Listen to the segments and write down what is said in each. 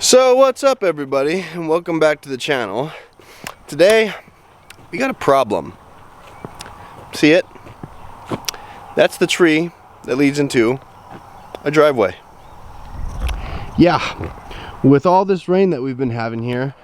So what's up everybody, and welcome back to the channel. Today we got a problem. See it? That's the tree that leads into a driveway. Yeah, with all this rain that we've been having here,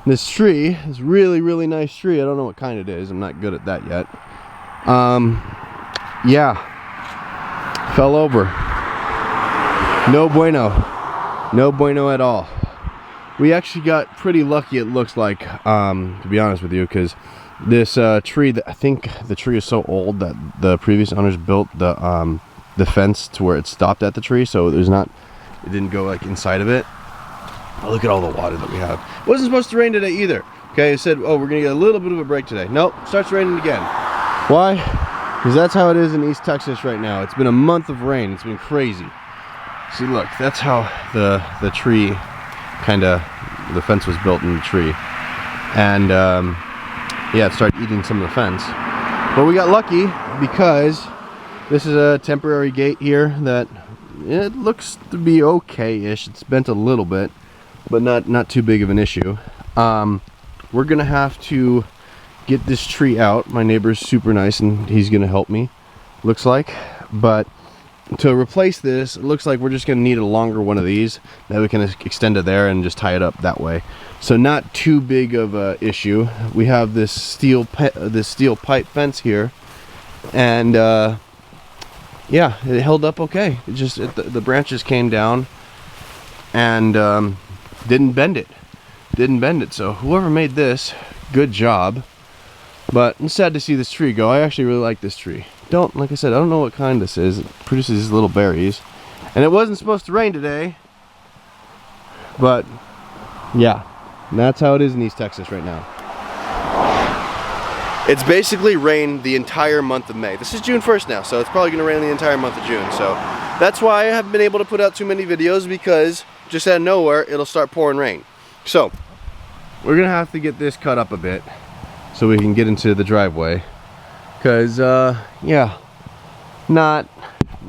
this tree is really nice tree. I don't know what kind it is, I'm not good at that yet. Yeah, fell over. No bueno. No bueno at all. We actually got pretty lucky, it looks like, to be honest with you, because this tree, I think the tree is so old that the previous owners built the fence to where it stopped at the tree, so it didn't go like inside of it. Oh, look at all the water that we have. It wasn't supposed to rain today either. Okay, it said, oh, we're gonna get a little bit of a break today. Nope, starts raining again. Why? Because that's how it is in East Texas right now. It's been a month of rain. It's been crazy. See, look, that's how the tree the fence was built in the tree. And yeah, it started eating some of the fence. But we got lucky because this is a temporary gate here that it looks to be okay-ish. It's bent a little bit, but not too big of an issue. We're gonna have to get this tree out. My neighbor's super nice and he's gonna help me, looks like. But to replace this, it looks like we're just going to need a longer one of these that we can extend to there and just tie it up that way. So not too big of a issue. We have this steel pipe fence here, and yeah, it held up okay. It just the branches came down and didn't bend it. So whoever made this, good job. But I'm sad to see this tree go. I actually really like this tree. Like I said, I don't know what kind this is. It produces these little berries. And it wasn't supposed to rain today. But, yeah. That's how it is in East Texas right now. It's basically rained the entire month of May. This is June 1st now, so it's probably going to rain the entire month of June. So, that's why I haven't been able to put out too many videos, because just out of nowhere, it'll start pouring rain. So, we're going to have to get this cut up a bit so we can get into the driveway. Because yeah, not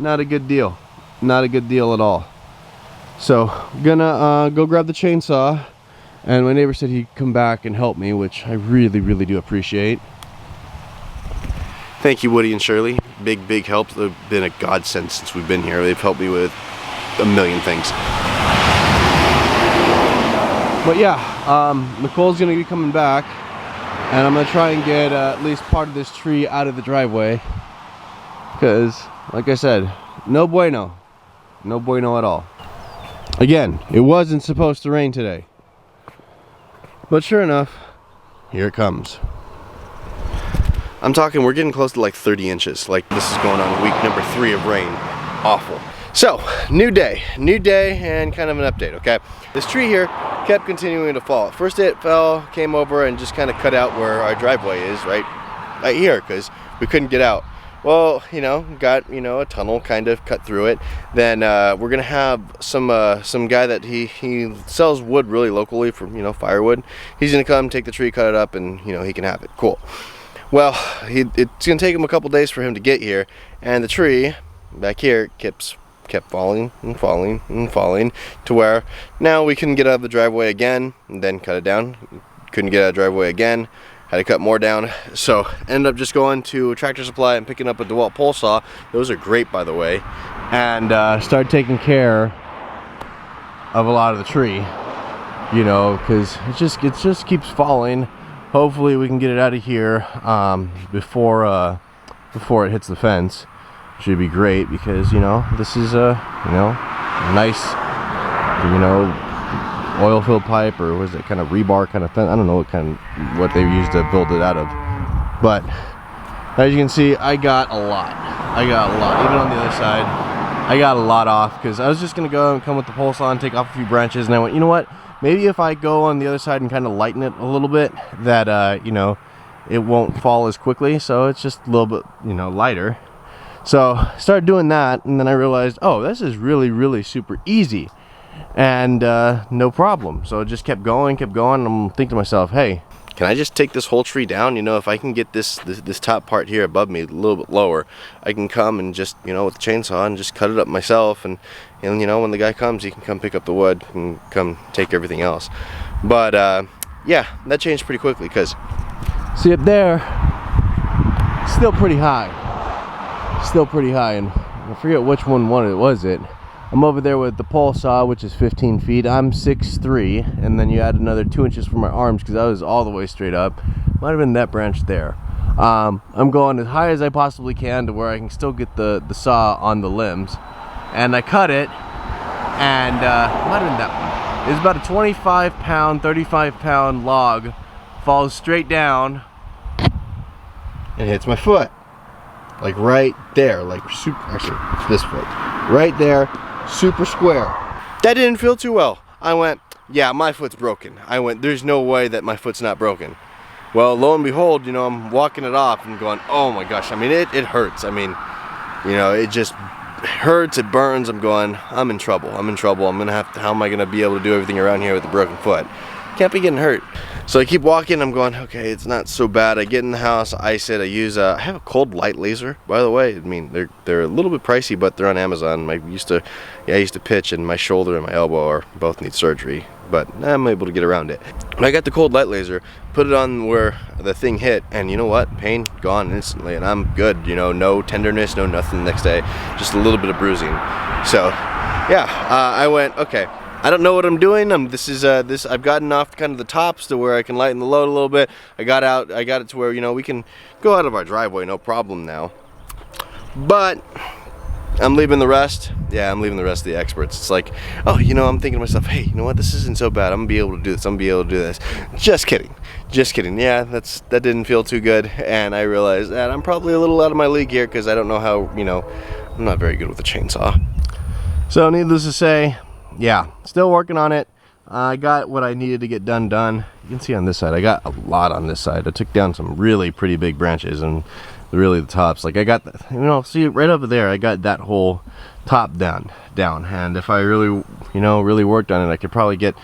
a good deal, not a good deal at all. So I'm gonna go grab the chainsaw, and my neighbor said he'd come back and help me, which I really do appreciate. Thank you, Woody and Shirley. Big help. They've been a godsend since we've been here. They've helped me with a million things. But yeah, Nicole's gonna be coming back, and I'm going to try and get at least part of this tree out of the driveway. Because, like I said, no bueno. No bueno at all. Again, it wasn't supposed to rain today. But sure enough, here it comes. I'm talking, we're getting close to like 30 inches. Like, this is going on week number 3 of rain. Awful. So, new day and kind of an update, okay? This tree here kept continuing to fall. First it fell, came over and just kind of cut out where our driveway is, right here, because we couldn't get out. Well, got, a tunnel kind of cut through it. Then we're gonna have some guy that he sells wood really locally for, firewood. He's gonna come, take the tree, cut it up, and, he can have it. Cool. Well, it's gonna take him a couple days for him to get here, and the tree back here kept falling and falling to where now we couldn't get out of the driveway again, and then cut it down. Couldn't get out of the driveway again, had to cut more down. So ended up just going to Tractor Supply and picking up a DeWalt pole saw. Those are great, by the way. And start taking care of a lot of the tree, because it just keeps falling. Hopefully we can get it out of here before it hits the fence. Should be great, because this is a nice oil filled pipe, or was it kind of rebar kind of thing? I don't know what they used to build it out of. But as you can see, I got a lot. Even on the other side, I got a lot off, because I was just gonna go and come with the pole saw and take off a few branches, and I went, you know what, maybe if I go on the other side and kind of lighten it a little bit, that it won't fall as quickly. So it's just a little bit lighter. So I started doing that, and then I realized, oh, this is really super easy, and no problem. So I just kept going, and I'm thinking to myself, hey, can I just take this whole tree down? You know, if I can get this top part here above me a little bit lower, I can come and just, you know, with the chainsaw and just cut it up myself, and you know, when the guy comes, he can come pick up the wood and come take everything else. But yeah, that changed pretty quickly, because see up there, still pretty high, and I forget which one was it. I'm over there with the pole saw, which is 15 feet. I'm 6'3", and then you add another 2 inches for my arms, because I was all the way straight up. Might have been that branch there. I'm going as high as I possibly can to where I can still get the saw on the limbs. And I cut it, and might have been that one. It's about a 25-pound, 35-pound log, falls straight down, and hits my foot. Like right there, like super, actually, this foot. Right there. Super square. That didn't feel too well. I went, yeah, my foot's broken. I went, there's no way that my foot's not broken. Well, lo and behold, you know, I'm walking it off and going, oh my gosh, I mean, it hurts. I mean, you know, it just hurts, it burns. I'm going, I'm in trouble. I'm gonna have to, how am I gonna be able to do everything around here with a broken foot? Can't be getting hurt. So I keep walking, I'm going, okay, it's not so bad. I get in the house, ice it, I have a cold light laser, by the way. I mean, they're a little bit pricey, but they're on Amazon. I used to pitch, and my shoulder and my elbow both need surgery, but I'm able to get around it. I got the cold light laser, put it on where the thing hit, and you know what? Pain gone instantly, and I'm good. You know, no tenderness, no nothing the next day, just a little bit of bruising. So, yeah, I went, okay. I don't know what I'm doing. I've gotten off kind of the tops to where I can lighten the load a little bit. I got it to where, you know, we can go out of our driveway, no problem now. But I'm leaving the rest. Yeah, I'm leaving the rest of the experts. It's like, oh, you know, I'm thinking to myself, hey, you know what? This isn't so bad. I'm gonna be able to do this. I'm gonna be able to do this. Just kidding. Yeah, that didn't feel too good, and I realized that I'm probably a little out of my league here, because I don't know how, you know, I'm not very good with a chainsaw. So needless to say, yeah, still working on it. I got what I needed to get done. You can see on this side, I got a lot on this side. I took down some really pretty big branches, and really the tops. Like I got, you know, see right over there, I got that whole top down. And if I really, you know, really worked on it, I could probably get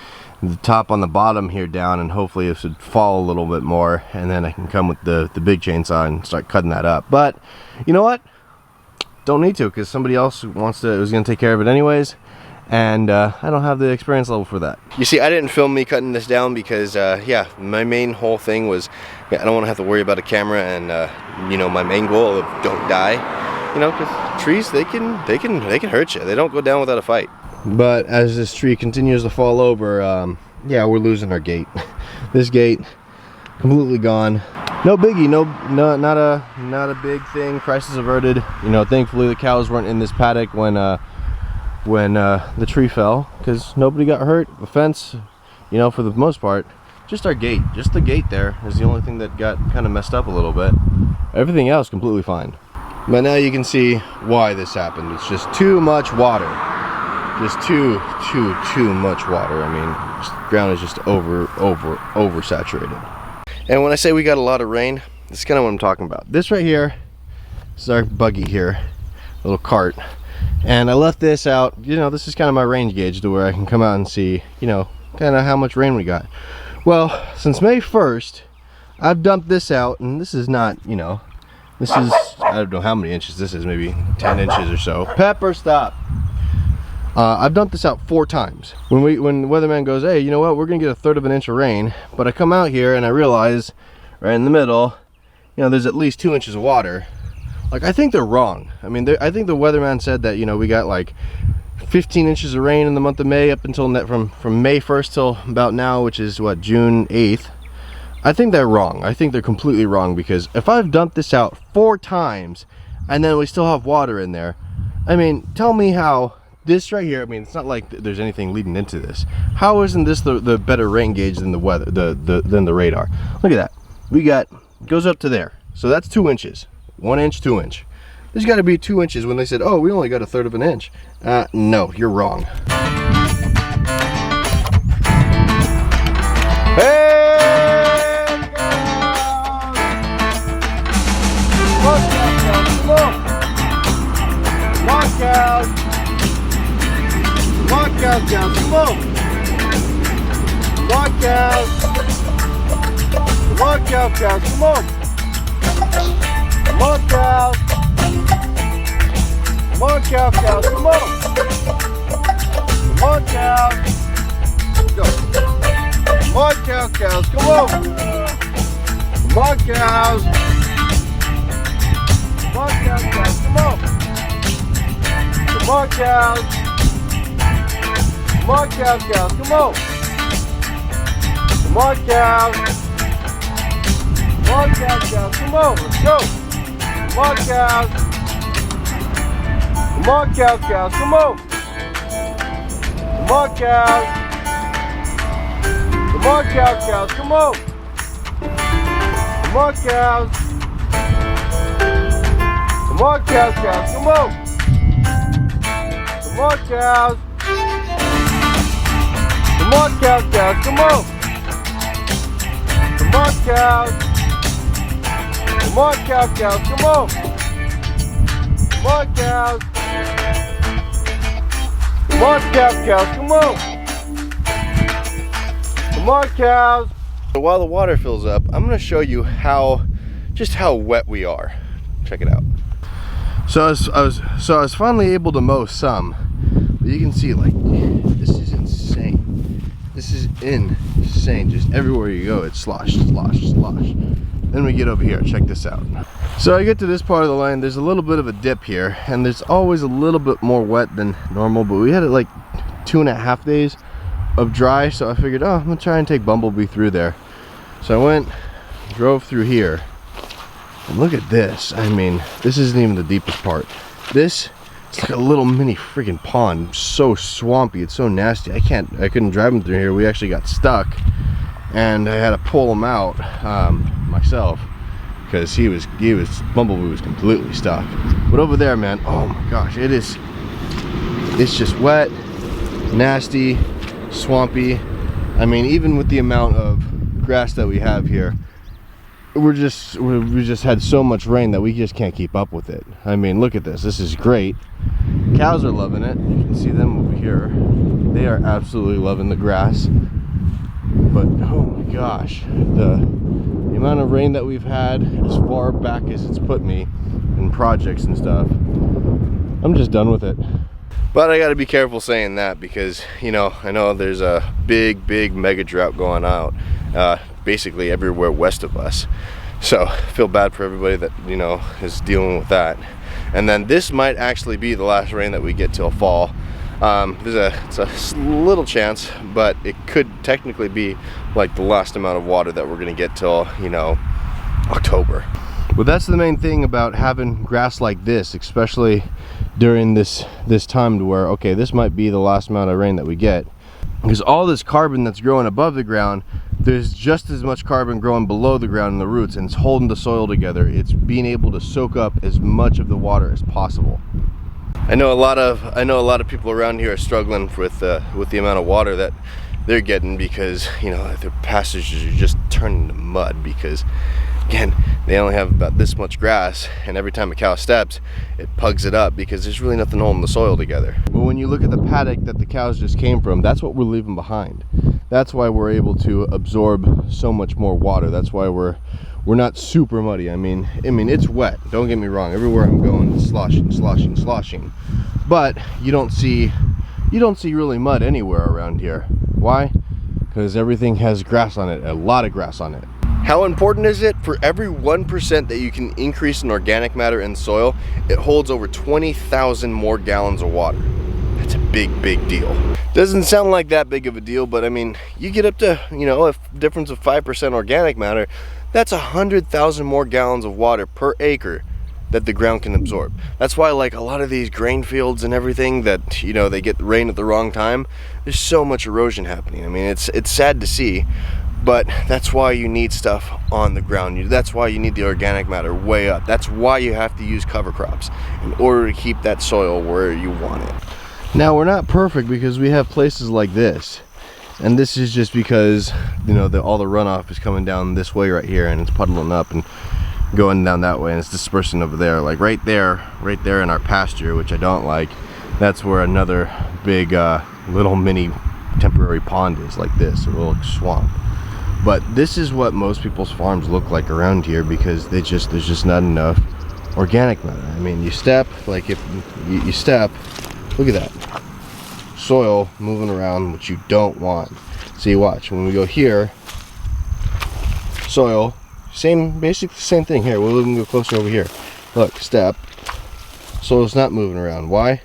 the top on the bottom here down, and hopefully it should fall a little bit more, and then I can come with the big chainsaw and start cutting that up. But you know what? Don't need to, because somebody else was going to take care of it anyways. And I don't have the experience level for that. You see, I didn't film me cutting this down because, yeah, my main whole thing was, I don't want to have to worry about a camera, and you know, my main goal of don't die. You know, because trees, they can hurt you. They don't go down without a fight. But as this tree continues to fall over, yeah, we're losing our gate. This gate completely gone. No biggie, not a big thing. Crisis averted. You know, thankfully the cows weren't in this paddock when the tree fell, because nobody got hurt. The fence, you know, for the most part, just our gate, just the gate there is the only thing that got kind of messed up a little bit. Everything else completely fine. But now you can see why this happened. It's just too much water. Just too much water. I mean, the ground is just oversaturated. And when I say we got a lot of rain, that's kind of what I'm talking about. This right here, this is our buggy here, little cart. And I left this out, you know, this is kind of my range gauge to where I can come out and see, you know, kind of how much rain we got. Well, since May 1st, I've dumped this out, and this is not, you know, this is, I don't know how many inches this is, maybe 10 inches or so. Pepper, stop. I've dumped this out 4 times. When the weatherman goes, hey, you know what, we're gonna get 1/3 of an inch of rain, but I come out here and I realize, right in the middle, you know, there's at least 2 inches of water. Like, I think they're wrong. I mean, I think the weatherman said that, you know, we got like 15 inches of rain in the month of May up until from May 1st till about now, which is what, June 8th. I think they're wrong. I think they're completely wrong, because if I've dumped this out 4 times and then we still have water in there, I mean, tell me how this right here, I mean, it's not like there's anything leading into this. How isn't this the better rain gauge than the weather, than the radar? Look at that. We got, goes up to there. So that's 2 inches. 1 inch, 2 inch. There's got to be 2 inches when they said, oh, we only got 1/3 of an inch. No, you're wrong. Hey! Walk out. Walk out, down, come on. Walk out. Come on, cows, cows, come on. Come on, cows. Come on, cows, cows, come on. Come on, cows. Go. Come on, cows, cows, come on. Come on, cows. Come on, cows, cows, come on. Come on, cows. Come on, cows, cows, come on. Come on, cows. Come on, cows, cows, come on. Let's go. Come on, cows. Come on, cows, cows, come on. Come on, cows. Come on, cows, cows, come on. Come on, cows. Come on, cows, cows, come on. Come on, cows. Come on, cows, cows, come on. Come on, cows. Come on, cows, cows, come on. Come on, cows. Come on, cows, cows, come on. Come on, cows. So while the water fills up, I'm going to show you just how wet we are. Check it out. So I was finally able to mow some, but you can see, like, this is insane. This is insane. Just everywhere you go, it's slosh, slosh, slosh. Then we get over here, check this out. So I get to this part of the line, there's a little bit of a dip here, and there's always a little bit more wet than normal, but we had it like 2.5 days of dry, so I figured, oh, I'm gonna try and take Bumblebee through there. So I went, drove through here, and look at this. I mean, this isn't even the deepest part. This, it's like a little mini freaking pond. It's so swampy, it's so nasty. I couldn't drive him through here. We actually got stuck, and I had to pull him out myself, because Bumblebee was completely stuck. But over there, man, oh my gosh, it's just wet, nasty, swampy. I mean, even with the amount of grass that we have here, we just had so much rain that we just can't keep up with it. I mean, look at this. This is great. Cows are loving it. You can see them over here. They are absolutely loving the grass. But oh my gosh, the amount of rain that we've had as far back as it's put me in projects and stuff, I'm just done with it. But I got to be careful saying that, because, you know, I know there's a big mega drought going out basically everywhere west of us. So I feel bad for everybody that, you know, is dealing with that. And then this might actually be the last rain that we get till fall. It's a little chance, but it could technically be like the last amount of water that we're gonna get till, you know, October. But that's the main thing about having grass like this, especially during this time, to where, okay, this might be the last amount of rain that we get, because all this carbon that's growing above the ground, there's just as much carbon growing below the ground in the roots, and it's holding the soil together. It's being able to soak up as much of the water as possible. I know a lot of people around here are struggling with the amount of water that they're getting, because, you know, their pastures are just turning to mud, because again, they only have about this much grass, and every time a cow steps, it pugs it up, because there's really nothing holding the soil together. But when you look at the paddock that the cows just came from, that's what we're leaving behind. That's why we're able to absorb so much more water. That's why we're not super muddy. I mean it's wet, don't get me wrong. Everywhere I'm going, it's sloshing, sloshing, sloshing. But you don't see really mud anywhere around here. Why? Because everything has grass on it, a lot of grass on it. How important is it? For every 1% that you can increase in organic matter in soil, it holds over 20,000 more gallons of water. That's a big deal. Doesn't sound like that big of a deal, but I mean, you get up to, you know, a difference of 5% organic matter, that's 100,000 more gallons of water per acre that the ground can absorb. That's why, like, a lot of these grain fields and everything that, you know, they get rain at the wrong time, there's so much erosion happening. I mean, it's sad to see, but that's why you need stuff on the ground. That's why you need the organic matter way up. That's why you have to use cover crops in order to keep that soil where you want it. Now, we're not perfect, because we have places like this, and this is just because, you know, all the runoff is coming down this way right here, and it's puddling up and going down that way, and it's dispersing over there. Like right there in our pasture, which I don't like, that's where another big little mini temporary pond is, like this, a little swamp. But this is what most people's farms look like around here, because there's just not enough organic matter. I mean, you step, like if you step, look at that soil moving around, which you don't want. So you watch, when we go here, soil, basically the same thing here. We'll even go closer over here. Look, step, soil's not moving around. Why?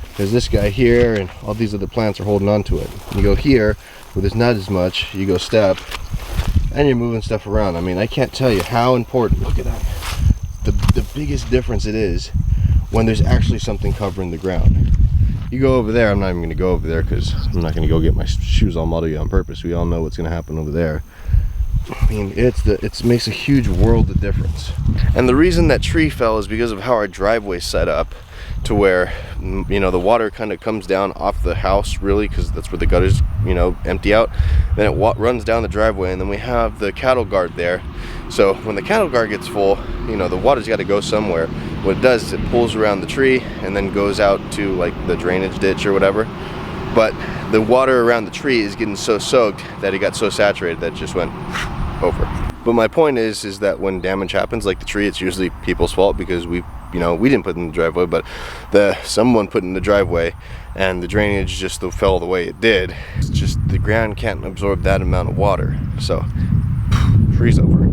Because this guy here and all these other plants are holding on to it. You go here, where there's not as much, you go step, and you're moving stuff around. I mean, I can't tell you how important, look at that, the biggest difference it is when there's actually something covering the ground. You go over there, I'm not even going to go over there because I'm not going to go get my shoes all muddy on purpose. We all know what's going to happen over there. I mean, it makes a huge world of difference. And the reason that tree fell is because of how our driveway's set up, to where, you know, the water kind of comes down off the house, really, because that's where the gutters, you know, empty out. Then it runs down the driveway, and then we have the cattle guard there. So when the cattle guard gets full, you know, the water's got to go somewhere. What it does is it pulls around the tree and then goes out to like the drainage ditch or whatever. But the water around the tree is getting so soaked that it got so saturated that it just went over. But my point is that when damage happens, like the tree, it's usually people's fault, because we didn't put it in the driveway, but someone put it in the driveway, and the drainage just fell the way it did. It's just the ground can't absorb that amount of water, so tree's over.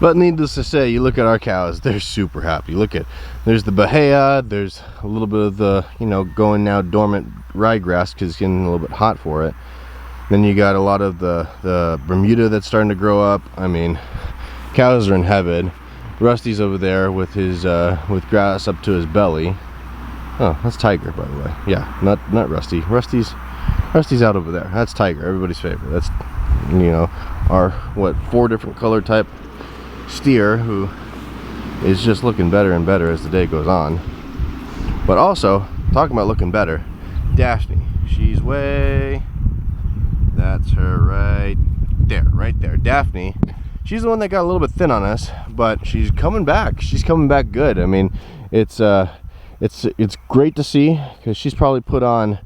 But needless to say, you look at our cows, they're super happy. Look at, there's the Bahia, there's a little bit of the, you know, going now dormant ryegrass because it's getting a little bit hot for it. Then you got a lot of the Bermuda that's starting to grow up. I mean, cows are in heaven. Rusty's over there with his with grass up to his belly. Oh, that's Tiger, by the way. Yeah, not Rusty. Rusty's out over there. That's Tiger, everybody's favorite. That's, you know, our 4 different color type steer, who is just looking better and better as the day goes on. But also, talking about looking better, Daphne, she's way, that's her right there. Daphne, she's the one that got a little bit thin on us, but she's coming back. She's coming back good. I mean, it's great to see, because she's probably put on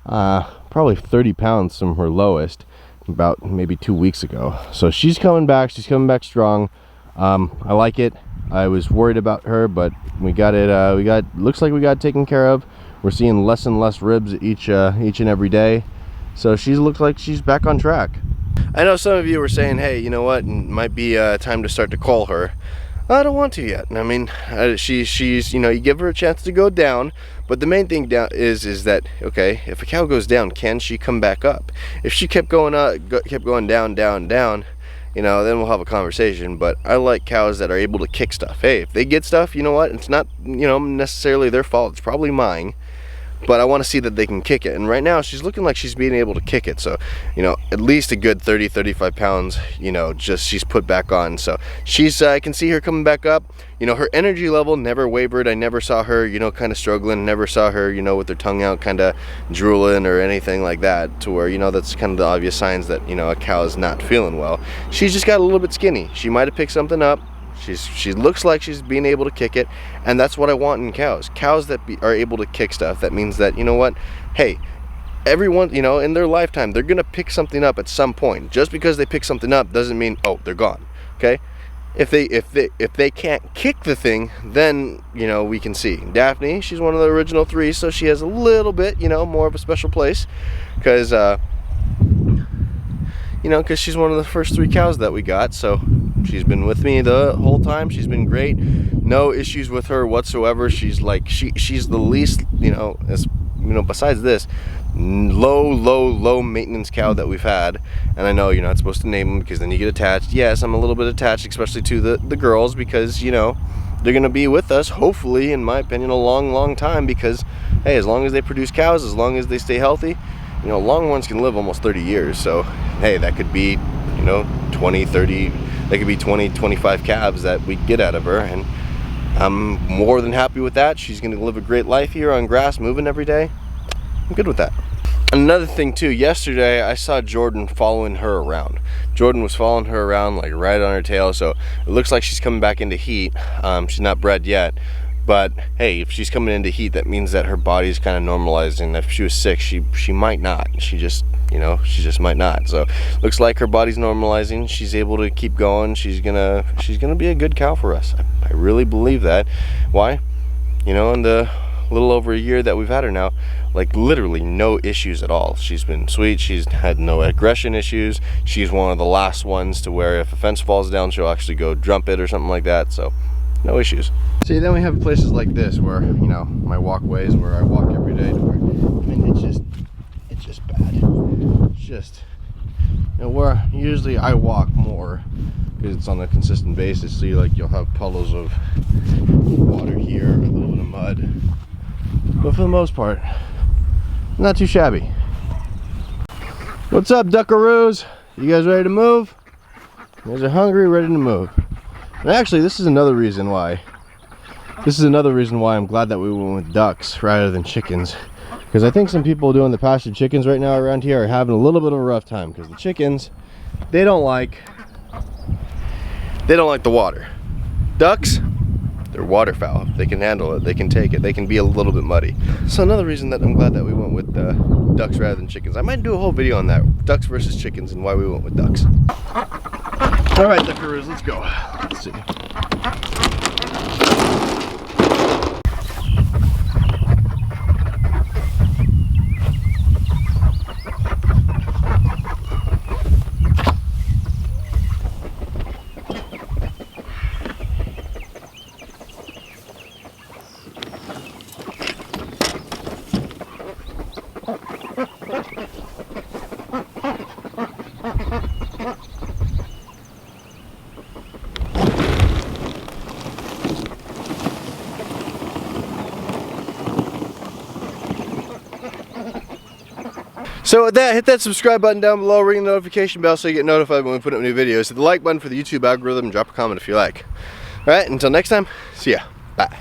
probably 30 pounds from her lowest about maybe 2 weeks ago. So she's coming back. She's coming back strong. I like it. I was worried about her, but we got it. Looks like we got it taken care of. We're seeing less and less ribs each and every day. So she looks like she's back on track. I know some of you were saying, hey, you know what, it might be time to start to call her. I don't want to yet. I mean, she's, you know, you give her a chance to go down, but the main thing down is that, okay, if a cow goes down, can she come back up? If she kept going down, you know, then we'll have a conversation. But I like cows that are able to kick stuff. Hey, if they get stuff, you know what, it's not, you know, necessarily their fault, it's probably mine. But I want to see that they can kick it. And right now she's looking like she's being able to kick it. So, you know, at least a good 30-35 pounds, you know, just she's put back on. So she's, I can see her coming back up. You know, her energy level never wavered. I never saw her, you know, kind of struggling. Never saw her, you know, with her tongue out, kind of drooling or anything like that, to where, you know, that's kind of the obvious signs that, you know, a cow is not feeling well. She's just got a little bit skinny. She might have picked something up. She looks like she's being able to kick it, and that's what I want in cows. Cows that are able to kick stuff. That means that, you know what, hey, everyone, you know, in their lifetime, they're gonna pick something up at some point. Just because they pick something up doesn't mean, oh, they're gone. Okay, if they can't kick the thing, then, you know, we can see. Daphne, she's one of the original 3, so she has a little bit, you know, more of a special place, because you know, because she's one of the first 3 cows that we got. So she's been with me the whole time. She's been great. No issues with her whatsoever. She's like, she's the least, you know, as you know, besides this, low maintenance cow that we've had. And I know you're not supposed to name them, because then you get attached. Yes, I'm a little bit attached, especially to the girls, because, you know, they're gonna be with us, hopefully, in my opinion, a long time, because, hey, as long as they produce cows, as long as they stay healthy, you know, Longhorns can live almost 30 years. So, hey, that could be, you know, 20, 30, that could be 20, 25 calves that we get out of her. And I'm more than happy with that. She's going to live a great life here on grass, moving every day. I'm good with that. Another thing too, yesterday I saw Jordan following her around. Jordan was following her around, like right on her tail. So it looks like she's coming back into heat. She's not bred yet. But hey, if she's coming into heat, that means that her body's kind of normalizing. If she was sick, she might not. She just, you know, she just might not. So looks like her body's normalizing. She's able to keep going. She's gonna be a good cow for us. I really believe that. Why? You know, in the little over a year that we've had her now, like literally no issues at all. She's been sweet. She's had no aggression issues. She's one of the last ones to where if a fence falls down, she'll actually go jump it or something like that. So no issues. See, then we have places like this where, you know, my walkways where I walk every day to where, I mean, it's just bad. It's just, you know, where usually I walk more because it's on a consistent basis. So you'll have puddles of water here, a little bit of mud, but for the most part, not too shabby. What's up, duckaroos? You guys ready to move? You guys are hungry, ready to move. And actually, this is another reason why I'm glad that we went with ducks rather than chickens, because I think some people doing the pastured chickens right now around here are having a little bit of a rough time, because the chickens, they don't like the water. Ducks, they're waterfowl. They can handle it, they can take it, they can be a little bit muddy. So another reason that I'm glad that we went with ducks rather than chickens. I might do a whole video on that, ducks versus chickens, and why we went with ducks. All right, duckaroos, let's go. Let's see. So with that, hit that subscribe button down below, ring the notification bell so you get notified when we put up new videos. Hit the like button for the YouTube algorithm, and drop a comment if you like. Alright, until next time, see ya. Bye.